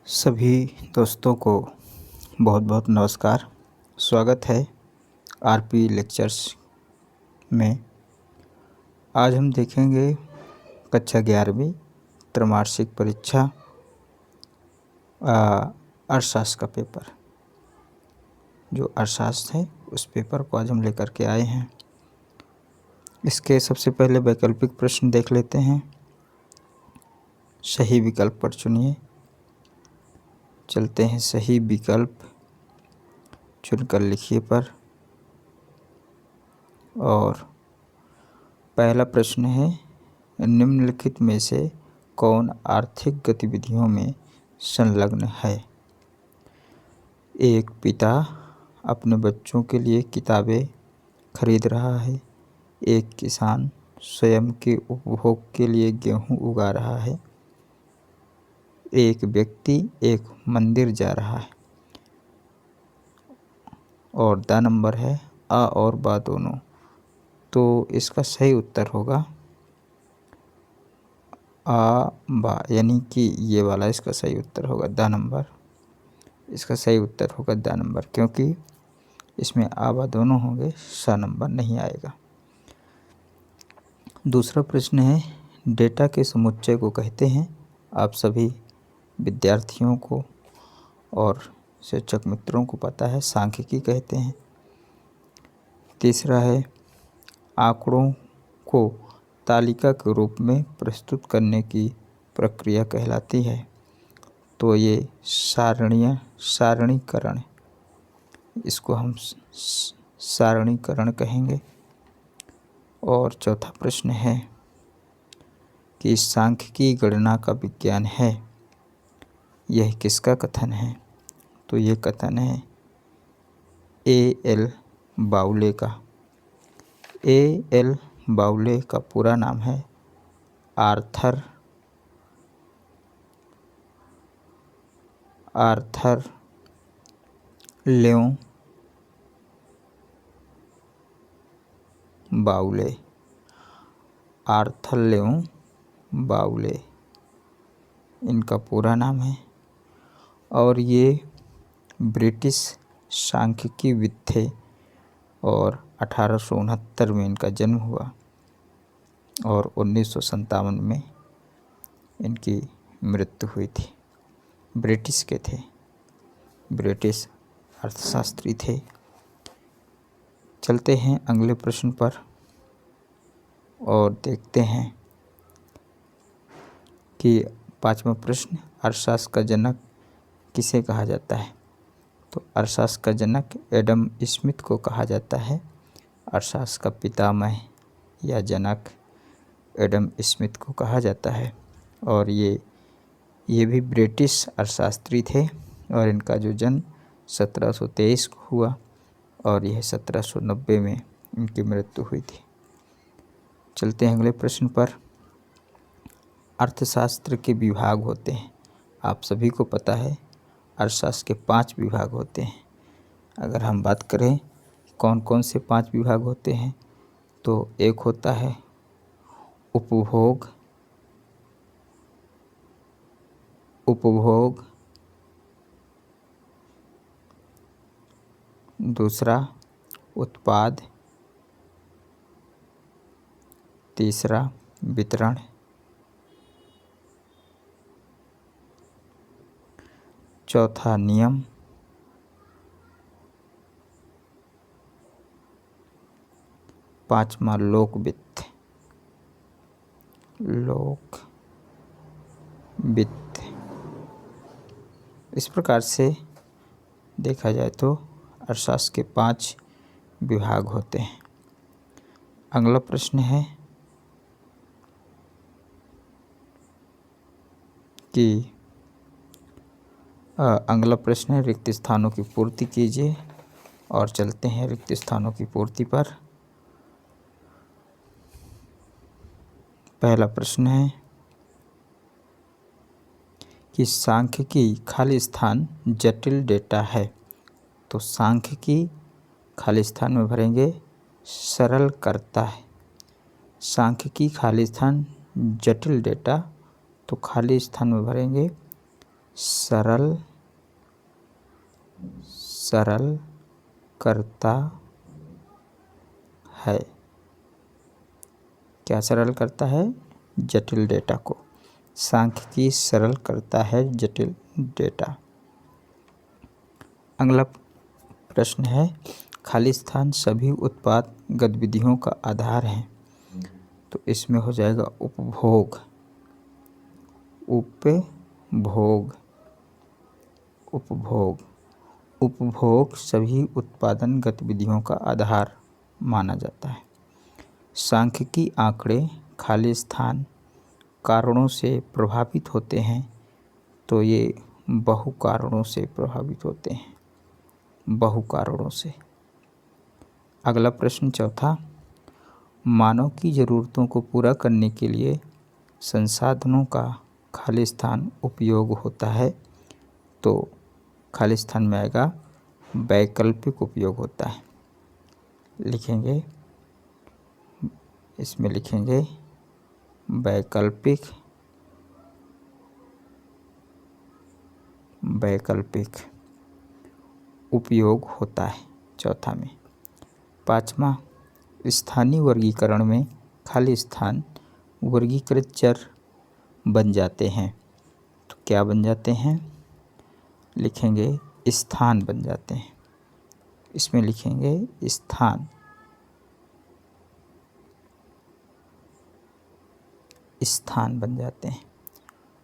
सभी दोस्तों को बहुत बहुत नमस्कार। स्वागत है आरपी लेक्चर्स में। आज हम देखेंगे कक्षा 11वीं त्रैमासिक परीक्षा अर्थशास्त्र का पेपर। जो अर्थशास्त्र है उस पेपर को आज हम लेकर के आए हैं। इसके सबसे पहले वैकल्पिक प्रश्न देख लेते हैं। सही विकल्प पर चुनिए। चलते हैं सही विकल्प चुनकर लिखिए पर। और पहला प्रश्न है, निम्नलिखित में से कौन आर्थिक गतिविधियों में संलग्न है? एक पिता अपने बच्चों के लिए किताबें खरीद रहा है। एक किसान स्वयं के उपभोग के लिए गेहूं उगा रहा है। एक व्यक्ति एक मंदिर जा रहा है। और द नंबर है अ और बा दोनों। तो इसका सही उत्तर होगा आ बा, यानी कि ये वाला इसका सही उत्तर होगा द नंबर। इसका सही उत्तर होगा द नंबर, क्योंकि इसमें आ बा दोनों होंगे, स नंबर नहीं आएगा। दूसरा प्रश्न है, डेटा के समुच्चय को कहते हैं? आप सभी विद्यार्थियों को और शिक्षक मित्रों को पता है, सांख्यिकी कहते हैं। तीसरा है, आंकड़ों को तालिका के रूप में प्रस्तुत करने की प्रक्रिया कहलाती है। तो ये सारणीकरण, इसको हम सारणीकरण कहेंगे। और चौथा प्रश्न है कि सांख्यिकी गणना का विज्ञान है, यह किसका कथन है? तो ये कथन है A.L. बाउले का। A.L. बाउले का पूरा नाम है आर्थर लेओ बाउले। आर्थर लेओ बाउले इनका पूरा नाम है। और ये ब्रिटिश सांख्यिकीविद थे और 1869 में इनका जन्म हुआ और 1957 में इनकी मृत्यु हुई थी। ब्रिटिश के थे, ब्रिटिश अर्थशास्त्री थे। चलते हैं अगले प्रश्न पर और देखते हैं कि पांचवा प्रश्न, अर्थशास्त्र का जनक किसे कहा जाता है? तो अर्थशास्त्र का जनक एडम स्मिथ को कहा जाता है। अर्थशास्त्र का पितामह या जनक एडम स्मिथ को कहा जाता है। और ये भी ब्रिटिश अर्थशास्त्री थे और इनका जो जन्म 1723 को हुआ और यह 1790 में इनकी मृत्यु हुई थी। चलते हैं अगले प्रश्न पर। अर्थशास्त्र के विभाग होते हैं। आप सभी को पता है अर्थशास्त्र के 5 विभाग होते हैं। अगर हम बात करें कौन कौन से 5 विभाग होते हैं, तो एक होता है उपभोग, दूसरा उत्पाद, तीसरा वितरण, चौथा नियम, पांचवा लोक वित्त। इस प्रकार से देखा जाए तो अर्थशास्त्र के 5 विभाग होते हैं। अगला प्रश्न है कि अगला प्रश्न है, रिक्त स्थानों की पूर्ति कीजिए। और चलते हैं रिक्त स्थानों की पूर्ति पर। पहला प्रश्न है कि सांख्यिकी खाली स्थान जटिल डेटा है। तो सांख्यिकी खाली स्थान में भरेंगे सरल करता है। सांख्यिकी खाली स्थान जटिल डेटा, तो खाली स्थान में भरेंगे सरल करता है। क्या सरल करता है? जटिल डेटा को। सांख्यिकी सरल करता है जटिल डेटा। अगला प्रश्न है, खाली स्थान सभी उत्पाद गतिविधियों का आधार है। तो इसमें हो जाएगा उपभोग। उपभोग सभी उत्पादन गतिविधियों का आधार माना जाता है। सांख्यिकी आंकड़े खाली स्थान कारणों से प्रभावित होते हैं। तो ये बहु कारणों से प्रभावित होते हैं, बहु कारणों से। अगला प्रश्न चौथा, मानव की ज़रूरतों को पूरा करने के लिए संसाधनों का खाली स्थान उपयोग होता है। तो खाली स्थान में आएगा वैकल्पिक उपयोग होता है। लिखेंगे, इसमें लिखेंगे वैकल्पिक उपयोग होता है चौथा में। पाँचवा, स्थानीय वर्गीकरण में खाली स्थान वर्गीकृत चर बन जाते हैं। तो क्या बन जाते हैं? लिखेंगे स्थान बन जाते हैं। इसमें लिखेंगे स्थान बन जाते हैं।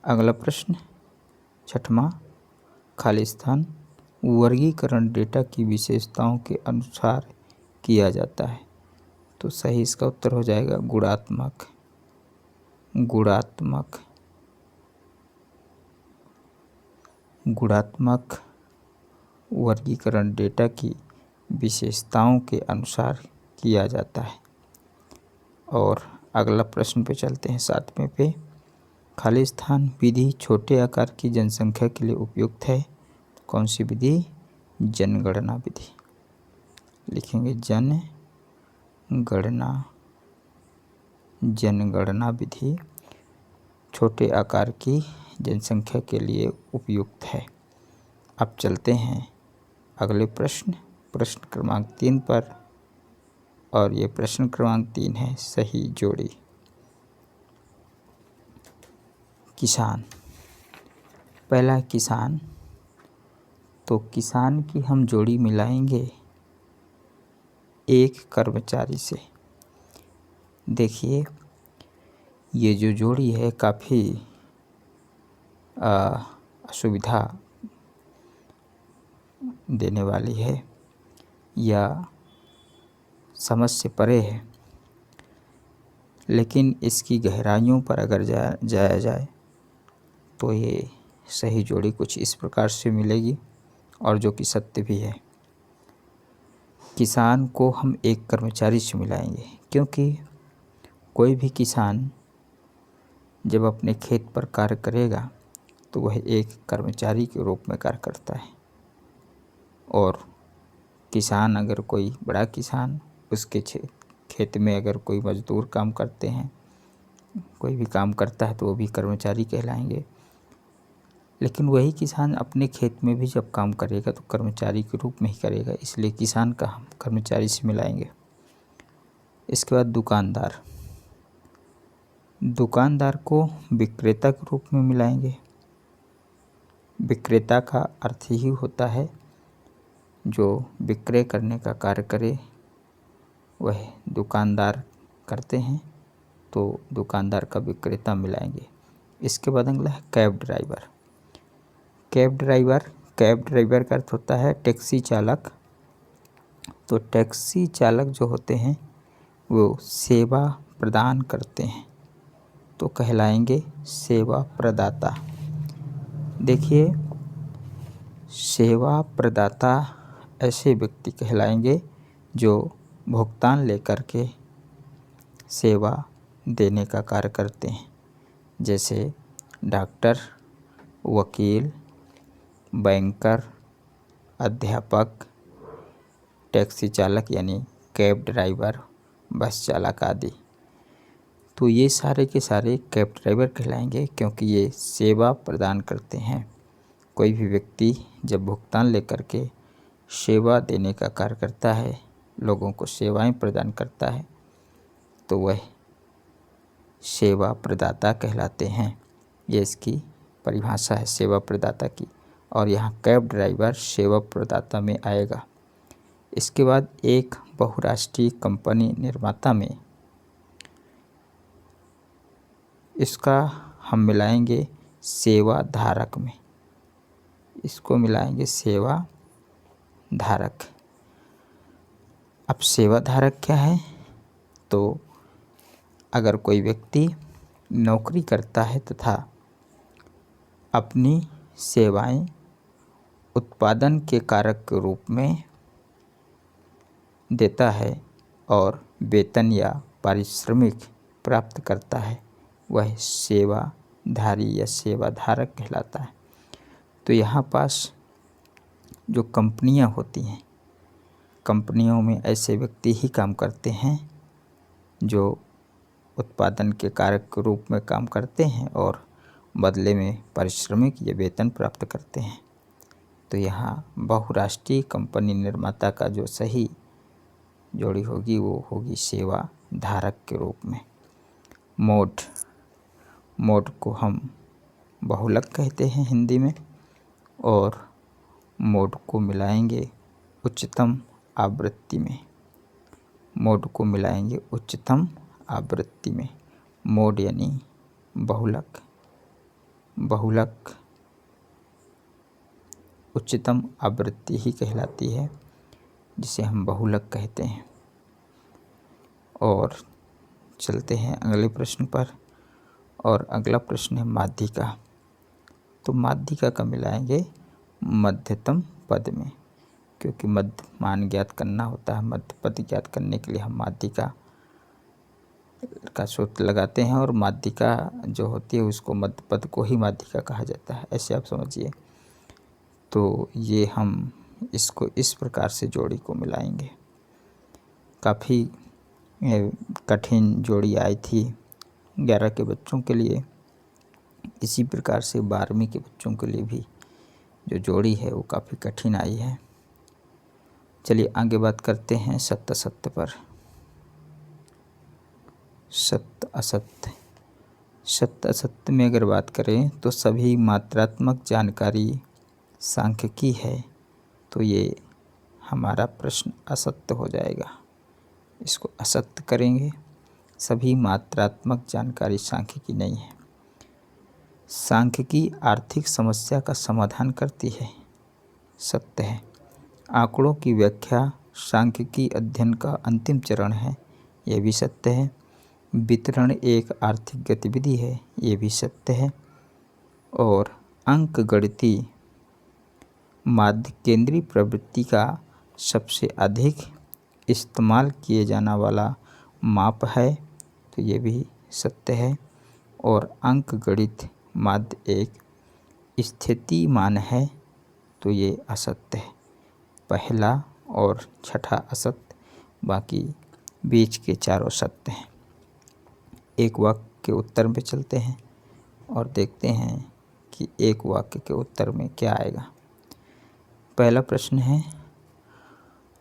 अगला प्रश्न छठवां, खाली स्थान वर्गीकरण डेटा की विशेषताओं के अनुसार किया जाता है। तो सही इसका उत्तर हो जाएगा गुणात्मक वर्गीकरण डेटा की विशेषताओं के अनुसार किया जाता है। और अगला प्रश्न पे चलते हैं, सातवें पे। खाली स्थान विधि छोटे आकार की जनसंख्या के लिए उपयुक्त है। कौन सी विधि? जनगणना विधि। लिखेंगे जनगणना विधि छोटे आकार की जनसंख्या के लिए उपयुक्त है। अब चलते हैं अगले प्रश्न क्रमांक 3 पर। और ये प्रश्न क्रमांक 3 है, सही जोड़ी। किसान, पहला किसान। तो किसान की हम जोड़ी मिलाएंगे एक कर्मचारी से। देखिए, ये जो जोड़ी है काफ़ी असुविधा देने वाली है या समझ से परे है, लेकिन इसकी गहराइयों पर अगर जाया जाए तो ये सही जोड़ी कुछ इस प्रकार से मिलेगी, और जो कि सत्य भी है। किसान को हम एक कर्मचारी से मिलाएंगे, क्योंकि कोई भी किसान जब अपने खेत पर कार्य करेगा तो वह एक कर्मचारी के रूप में कार्य करता है। और किसान, अगर कोई बड़ा किसान, उसके खेत में अगर कोई मजदूर काम करते हैं, कोई भी काम करता है, तो वो भी कर्मचारी कहलाएंगे। लेकिन वही किसान अपने खेत में भी जब काम करेगा तो कर्मचारी के रूप में ही करेगा, इसलिए किसान का हम कर्मचारी से मिलाएंगे। इसके बाद दुकानदार को विक्रेता के रूप में मिलाएंगे। विक्रेता का अर्थ ही होता है जो विक्रय करने का कार्य करे, वह दुकानदार करते हैं, तो दुकानदार का विक्रेता मिलाएंगे। इसके बाद अगला है कैब ड्राइवर। कैब ड्राइवर का अर्थ होता है टैक्सी चालक। तो टैक्सी चालक जो होते हैं वो सेवा प्रदान करते हैं, तो कहलाएंगे सेवा प्रदाता। देखिए, सेवा प्रदाता ऐसे व्यक्ति कहलाएंगे जो भुगतान लेकर के सेवा देने का कार्य करते हैं, जैसे डॉक्टर, वकील, बैंकर, अध्यापक, टैक्सी चालक यानी कैब ड्राइवर, बस चालक आदि। तो ये सारे के सारे कैब ड्राइवर कहलाएंगे, क्योंकि ये सेवा प्रदान करते हैं। कोई भी व्यक्ति जब भुगतान लेकर के सेवा देने का कार्य करता है, लोगों को सेवाएं प्रदान करता है, तो वह सेवा प्रदाता कहलाते हैं। ये इसकी परिभाषा है सेवा प्रदाता की, और यहाँ कैब ड्राइवर सेवा प्रदाता में आएगा। इसके बाद एक बहुराष्ट्रीय कंपनी निर्माता में, इसका हम मिलाएंगे सेवा धारक में, इसको मिलाएंगे सेवा धारक। अब सेवा धारक क्या है? तो अगर कोई व्यक्ति नौकरी करता है तथा अपनी सेवाएं उत्पादन के कारक के रूप में देता है और वेतन या पारिश्रमिक प्राप्त करता है, वह सेवाधारी या सेवाधारक कहलाता है। तो यहाँ पास जो कंपनियाँ होती हैं, कंपनियों में ऐसे व्यक्ति ही काम करते हैं जो उत्पादन के कारक के रूप में काम करते हैं और बदले में पारिश्रमिक या वेतन प्राप्त करते हैं। तो यहाँ बहुराष्ट्रीय कंपनी निर्माता का जो सही जोड़ी होगी वो होगी सेवा धारक के रूप में। मोड को हम बहुलक कहते हैं हिंदी में, और मोड को मिलाएंगे उच्चतम आवृत्ति में। मोड को मिलाएंगे उच्चतम आवृत्ति में। मोड यानी बहुलक, बहुलक उच्चतम आवृत्ति ही कहलाती है, जिसे हम बहुलक कहते हैं। और चलते हैं अगले प्रश्न पर, और अगला प्रश्न है माध्यिका। तो माध्यिका का मिलाएंगे मध्यतम पद में, क्योंकि मध्य मान ज्ञात करना होता है। मध्य पद ज्ञात करने के लिए हम माध्यिका का सूत्र लगाते हैं, और माध्यिका जो होती है उसको मध्य पद को ही माध्यिका कहा जाता है, ऐसे आप समझिए। तो ये हम इसको इस प्रकार से जोड़ी को मिलाएंगे। काफ़ी कठिन जोड़ी आई थी 11 के बच्चों के लिए, इसी प्रकार से 12वीं के बच्चों के लिए भी जो जोड़ी है वो काफ़ी कठिन आई है। चलिए आगे बात करते हैं सत्य असत्य पर। सत्य असत्य, सत्य असत्य में अगर बात करें तो सभी मात्रात्मक जानकारी सांख्यिकी है, तो ये हमारा प्रश्न असत्य हो जाएगा। इसको असत्य करेंगे। सभी मात्रात्मक जानकारी सांख्यिकी नहीं है। सांख्यिकी आर्थिक समस्या का समाधान करती है, सत्य है। आंकड़ों की व्याख्या सांख्यिकी अध्ययन का अंतिम चरण है, यह भी सत्य है। वितरण एक आर्थिक गतिविधि है, ये भी सत्य है। और अंकगणितीय माध्य केंद्रीय प्रवृत्ति का सबसे अधिक इस्तेमाल किए जाने वाला माप है, तो ये भी सत्य है। और अंकगणित माध्य एक स्थिति मान है, तो ये असत्य है। पहला और छठा असत्य, बाकी बीच के चारों सत्य हैं। एक वाक्य के उत्तर में चलते हैं और देखते हैं कि एक वाक्य के उत्तर में क्या आएगा। पहला प्रश्न है,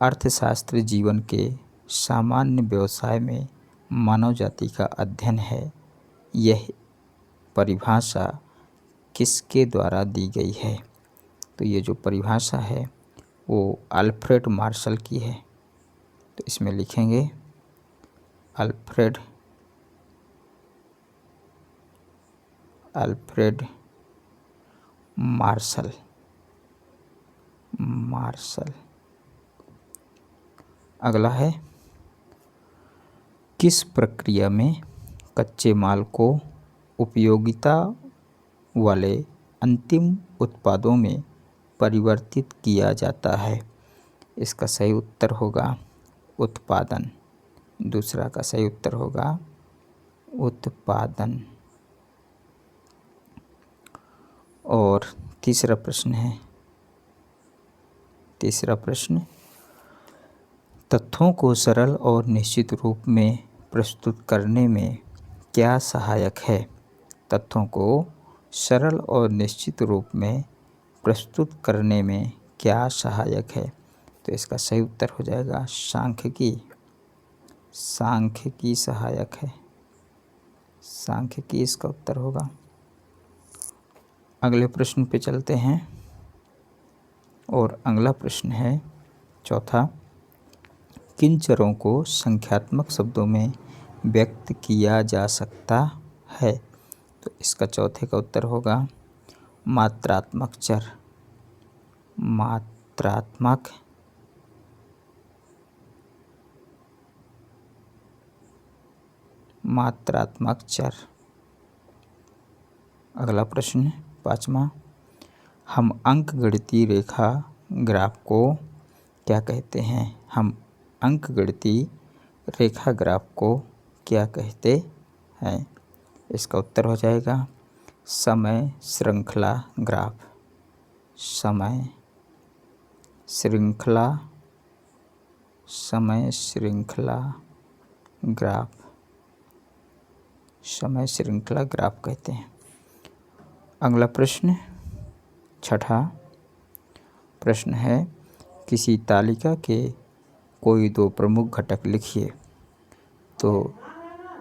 अर्थशास्त्र जीवन के सामान्य व्यवसाय में मानव जाति का अध्ययन है। यह परिभाषा किसके द्वारा दी गई है? तो ये जो परिभाषा है वो अल्फ्रेड मार्शल की है। तो इसमें लिखेंगे अल्फ्रेड मार्शल। अगला है, किस प्रक्रिया में कच्चे माल को उपयोगिता वाले अंतिम उत्पादों में परिवर्तित किया जाता है? इसका सही उत्तर होगा उत्पादन। दूसरा का सही उत्तर होगा उत्पादन। और तीसरा प्रश्न, तथ्यों को सरल और निश्चित रूप में प्रस्तुत करने में क्या सहायक है? तथ्यों को सरल और निश्चित रूप में प्रस्तुत करने में क्या सहायक है? तो इसका सही उत्तर हो जाएगा सांख्यिकी। सांख्यिकी सहायक है, सांख्यिकी इसका उत्तर होगा। अगले प्रश्न पे चलते हैं और अगला प्रश्न है चौथा, किन चरों को संख्यात्मक शब्दों में व्यक्त किया जा सकता है? तो इसका चौथे का उत्तर होगा मात्रात्मक चर। मात्रात्मक चर। अगला प्रश्न पाँचवा, हम अंकगणितीय रेखा ग्राफ को क्या कहते हैं? हम अंकगणितीय रेखा ग्राफ को क्या कहते हैं? इसका उत्तर हो जाएगा समय श्रृंखला ग्राफ। समय श्रृंखला ग्राफ, समय श्रृंखला ग्राफ कहते हैं। अगला प्रश्न छठा प्रश्न है, किसी तालिका के कोई दो प्रमुख घटक लिखिए। तो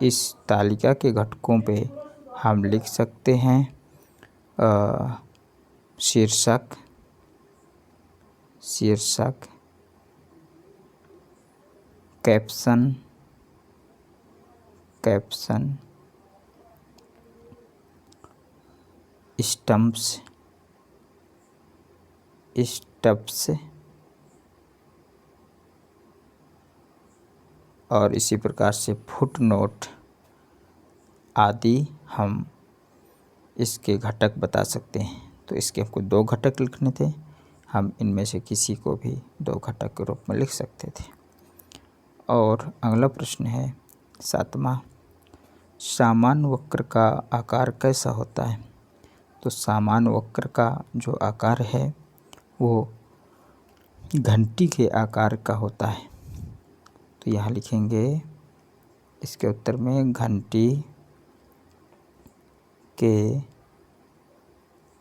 इस तालिका के घटकों पे हम लिख सकते हैं शीर्षक, कैप्शन, स्टम्प्स, और इसी प्रकार से फुटनोट आदि हम इसके घटक बता सकते हैं। तो इसके हमको दो घटक लिखने थे, हम इनमें से किसी को भी दो घटक के रूप में लिख सकते थे। और अगला प्रश्न है सातवां, सामान्य वक्र का आकार कैसा होता है? तो सामान्य वक्र का जो आकार है वो घंटी के आकार का होता है। तो यहाँ लिखेंगे इसके उत्तर में घंटी के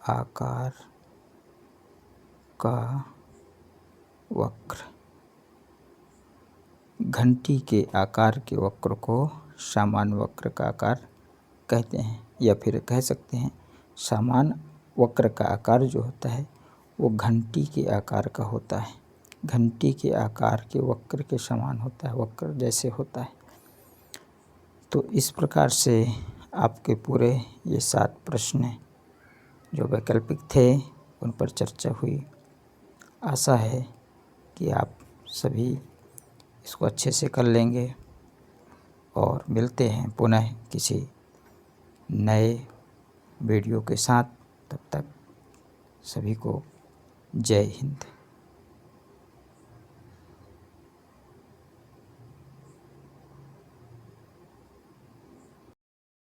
आकार का वक्र। घंटी के आकार के वक्र को सामान्य वक्र का आकार कहते हैं, या फिर कह सकते हैं सामान्य वक्र का आकार जो होता है वो घंटी के आकार का होता है। घंटी के आकार के वक्र के समान होता है, वक्र जैसे होता है। तो इस प्रकार से आपके पूरे ये 7 प्रश्न जो वैकल्पिक थे उन पर चर्चा हुई। आशा है कि आप सभी इसको अच्छे से कर लेंगे और मिलते हैं पुनः किसी नए वीडियो के साथ। तब तक सभी को जय हिंद।